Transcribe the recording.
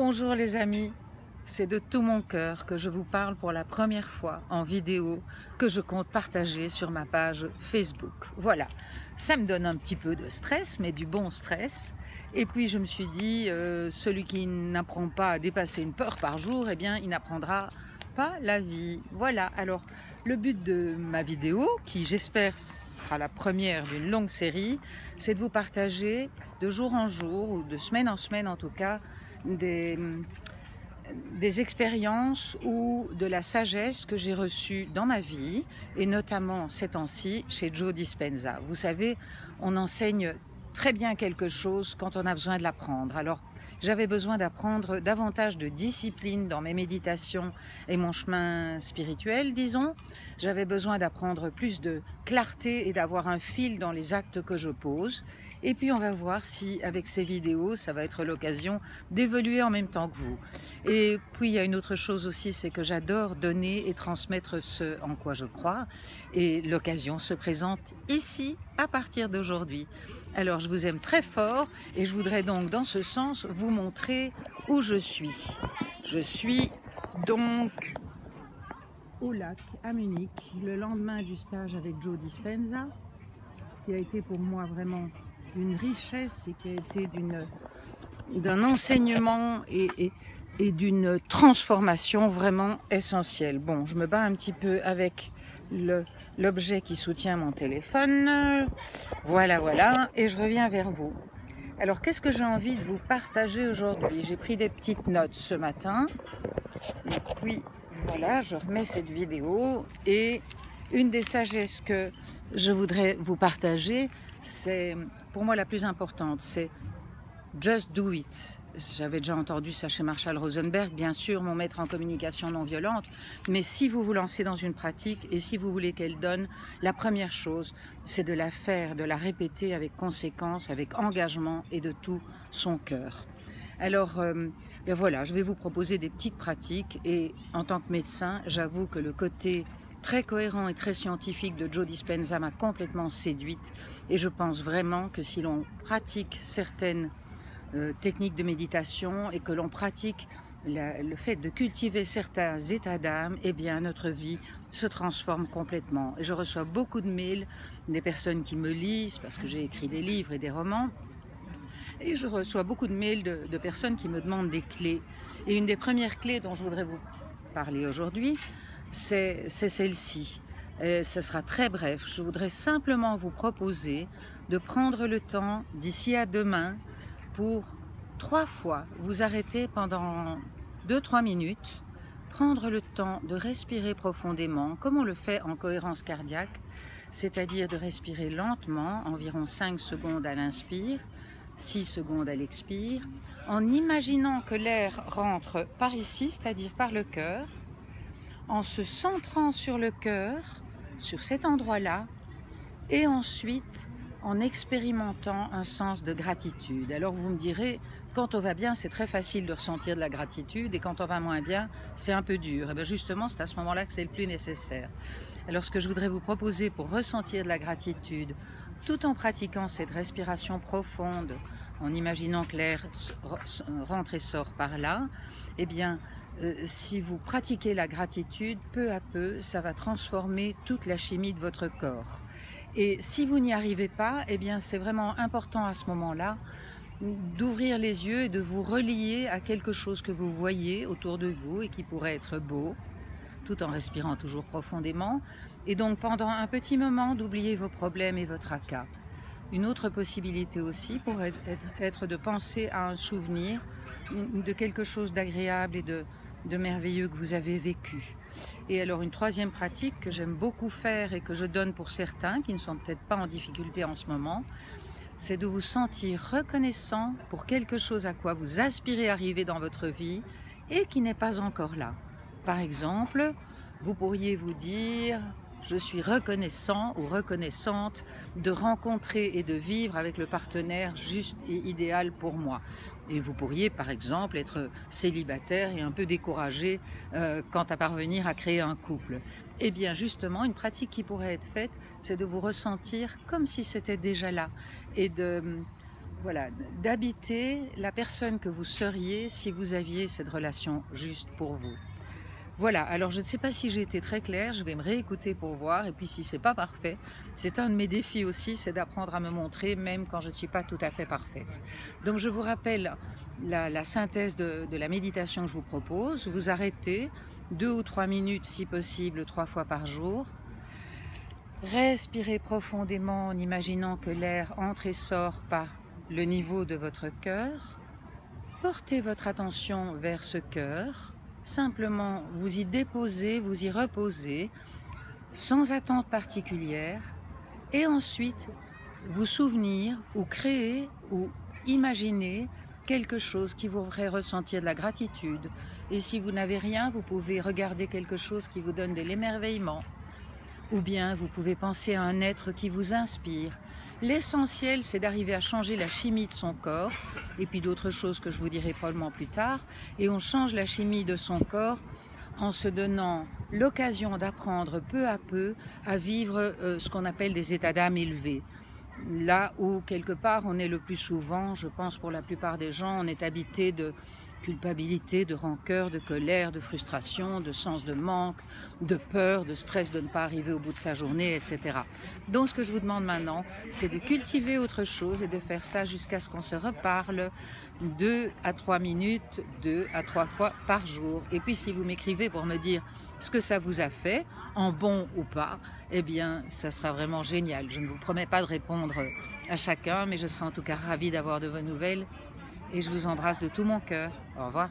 Bonjour les amis, c'est de tout mon cœur que je vous parle pour la première fois en vidéo que je compte partager sur ma page Facebook. Voilà, ça me donne un petit peu de stress, mais du bon stress. Et puis je me suis dit, celui qui n'apprend pas à dépasser une peur par jour, eh bien il n'apprendra pas la vie. Voilà, alors le but de ma vidéo, qui j'espère sera la première d'une longue série, c'est de vous partager de jour en jour, ou de semaine en semaine en tout cas, des expériences ou de la sagesse que j'ai reçue dans ma vie, et notamment ces temps-ci chez Joe Dispenza. Vous savez, on enseigne très bien quelque chose quand on a besoin de l'apprendre. Alors, j'avais besoin d'apprendre davantage de discipline dans mes méditations et mon chemin spirituel, disons. J'avais besoin d'apprendre plus de clarté et d'avoir un fil dans les actes que je pose. Et puis on va voir si avec ces vidéos, ça va être l'occasion d'évoluer en même temps que vous. Et puis il y a une autre chose aussi, c'est que j'adore donner et transmettre ce en quoi je crois. Et l'occasion se présente ici à partir d'aujourd'hui. Alors je vous aime très fort et je voudrais donc dans ce sens vous montrer où je suis. Je suis donc au lac à Munich, le lendemain du stage avec Joe Dispenza, qui a été pour moi vraiment d'une richesse et qui a été d'un enseignement et d'une transformation vraiment essentielle. Bon, je me bats un petit peu avec l'objet qui soutient mon téléphone. Voilà, et je reviens vers vous. Alors, qu'est-ce que j'ai envie de vous partager aujourd'hui? J'ai pris des petites notes ce matin. Et puis, voilà, je remets cette vidéo. Et une des sagesses que je voudrais vous partager, c'est pour moi la plus importante, c'est just do it. J'avais déjà entendu ça chez Marshall Rosenberg, bien sûr, mon maître en communication non violente. Mais si vous vous lancez dans une pratique et si vous voulez qu'elle donne, la première chose, c'est de la faire, de la répéter avec conséquence, avec engagement et de tout son cœur. Alors, ben voilà, je vais vous proposer des petites pratiques et en tant que médecin, j'avoue que le côté très cohérent et très scientifique de Joe Dispenza m'a complètement séduite et je pense vraiment que si l'on pratique certaines techniques de méditation et que l'on pratique le fait de cultiver certains états d'âme, eh bien notre vie se transforme complètement. Et je reçois beaucoup de mails des personnes qui me lisent parce que j'ai écrit des livres et des romans. Et je reçois beaucoup de mails de personnes qui me demandent des clés. Et une des premières clés dont je voudrais vous parler aujourd'hui, c'est celle-ci. Ce sera très bref. Je voudrais simplement vous proposer de prendre le temps d'ici à demain pour 3 fois vous arrêter pendant 2-3 minutes, prendre le temps de respirer profondément, comme on le fait en cohérence cardiaque, c'est-à-dire de respirer lentement, environ 5 secondes à l'inspire, 6 secondes à l'expire, en imaginant que l'air rentre par ici, c'est-à-dire par le cœur, en se centrant sur le cœur, sur cet endroit-là, et ensuite en expérimentant un sens de gratitude. Alors vous me direz, quand on va bien, c'est très facile de ressentir de la gratitude, et quand on va moins bien, c'est un peu dur. Et bien justement, c'est à ce moment-là que c'est le plus nécessaire. Alors ce que je voudrais vous proposer pour ressentir de la gratitude, tout en pratiquant cette respiration profonde, en imaginant que l'air rentre et sort par là, eh bien, si vous pratiquez la gratitude, peu à peu, ça va transformer toute la chimie de votre corps. Et si vous n'y arrivez pas, eh bien, c'est vraiment important à ce moment-là d'ouvrir les yeux et de vous relier à quelque chose que vous voyez autour de vous et qui pourrait être beau, tout en respirant toujours profondément. Et donc, pendant un petit moment, d'oublier vos problèmes et votre tracas. Une autre possibilité aussi pourrait être de penser à un souvenir de quelque chose d'agréable et de merveilleux que vous avez vécu. Et alors une troisième pratique que j'aime beaucoup faire et que je donne pour certains qui ne sont peut-être pas en difficulté en ce moment, c'est de vous sentir reconnaissant pour quelque chose à quoi vous aspirez arriver dans votre vie et qui n'est pas encore là. Par exemple, vous pourriez vous dire: je suis reconnaissant ou reconnaissante de rencontrer et de vivre avec le partenaire juste et idéal pour moi. Et vous pourriez par exemple être célibataire et un peu découragé quant à parvenir à créer un couple. Eh bien justement, une pratique qui pourrait être faite, c'est de vous ressentir comme si c'était déjà là et voilà, d'habiter la personne que vous seriez si vous aviez cette relation juste pour vous. Voilà, alors je ne sais pas si j'ai été très claire, je vais me réécouter pour voir, et puis si c'est pas parfait, c'est un de mes défis aussi, c'est d'apprendre à me montrer même quand je ne suis pas tout à fait parfaite. Donc je vous rappelle la synthèse de la méditation que je vous propose. Vous arrêtez 2 ou 3 minutes si possible 3 fois par jour. Respirez profondément en imaginant que l'air entre et sort par le niveau de votre cœur. Portez votre attention vers ce cœur. Simplement, vous y déposez, vous y reposez, sans attente particulière. Et ensuite, vous souvenir ou créer ou imaginer quelque chose qui vous ferait ressentir de la gratitude. Et si vous n'avez rien, vous pouvez regarder quelque chose qui vous donne de l'émerveillement. Ou bien vous pouvez penser à un être qui vous inspire. L'essentiel, c'est d'arriver à changer la chimie de son corps, et puis d'autres choses que je vous dirai probablement plus tard. Et on change la chimie de son corps en se donnant l'occasion d'apprendre peu à peu à vivre ce qu'on appelle des états d'âme élevés. Là où, quelque part, on est le plus souvent, je pense pour la plupart des gens, on est habité de culpabilité, de rancœur, de colère, de frustration, de sens de manque, de peur, de stress de ne pas arriver au bout de sa journée, etc. Donc ce que je vous demande maintenant, c'est de cultiver autre chose et de faire ça jusqu'à ce qu'on se reparle 2 à 3 minutes, 2 à 3 fois par jour. Et puis si vous m'écrivez pour me dire ce que ça vous a fait, en bon ou pas, eh bien ça sera vraiment génial. Je ne vous promets pas de répondre à chacun, mais je serai en tout cas ravie d'avoir de vos nouvelles. Et je vous embrasse de tout mon cœur. Au revoir.